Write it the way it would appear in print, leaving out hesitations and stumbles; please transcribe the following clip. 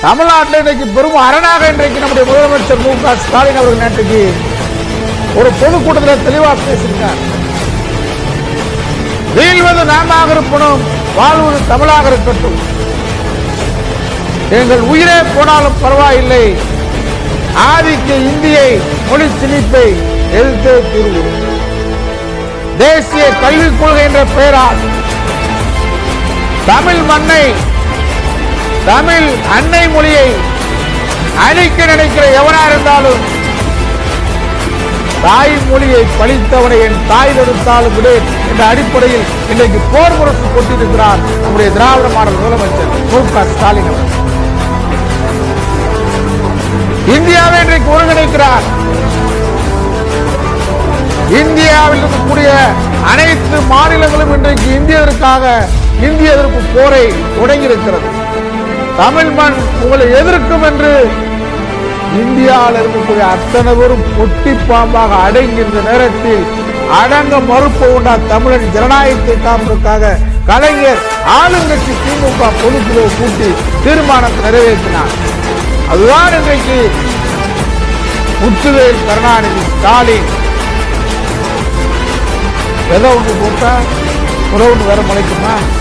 தமிழ்நாட்டில் இன்றைக்கு பெரும் அரணாக இன்றைக்கு நம்முடைய முதலமைச்சர் மு.க. ஸ்டாலின் அவர்கள் நேற்றைக்கு ஒரு பொதுக்கூட்டத்தில் தெளிவாக பேசியிருக்கார். வீழ்வது நாமாக இருப்பனும், வாழ்வது தமிழாக இருக்கட்டும். எங்கள் உயிரே போனாலும் பரவாயில்லை, ஆதிக்க இந்தியை மொழி திணிப்பை எதிர்த்தே தீர்வோம். தேசிய கல்விக் கொள்கை என்ற பெயரால் தமிழ் மண்ணை, தமிழ் அன்னை மொழியை அழிக்க நினைக்கிற எவனா இருந்தாலும் தாய்மொழியை பழித்தவனை என் தாய் தடுத்தாலும் விடு என்ற அடிப்படையில் இன்றைக்கு போர் முரசு கொண்டிருக்கிறார் நம்முடைய திராவிட மாடல் முதலமைச்சர் மு.க. ஸ்டாலின் அவர்கள். இந்தியாவை இன்றைக்கு ஒருங்கிணைக்கிறார். இந்தியாவில் இருக்கக்கூடிய அனைத்து மாநிலங்களும் இன்றைக்கு இந்திய எதிர்ப்பு போரை தொடங்கியிருக்கிறது. தமிழ் மண் உங்களை எதிர்க்கும் என்று இந்தியாவில் இருக்கக்கூடிய அத்தனை பேரும் பொட்டி பாம்பாக அடங்கின்ற நேரத்தில் அடங்க மறுப்பு உண்டா தமிழன் ஜனநாயகத்தை காப்பதற்காக கலைஞர் ஆளுங்கட்சி திமுக பொதுக்குழுவை கூட்டி தீர்மானத்தை நிறைவேற்றினார். அதுதான் இன்றைக்கு முத்துவேல் கருணாநிதி ஸ்டாலின் ஏதோ ஒன்று போட்டா உறவு வேற முளைக்குமா?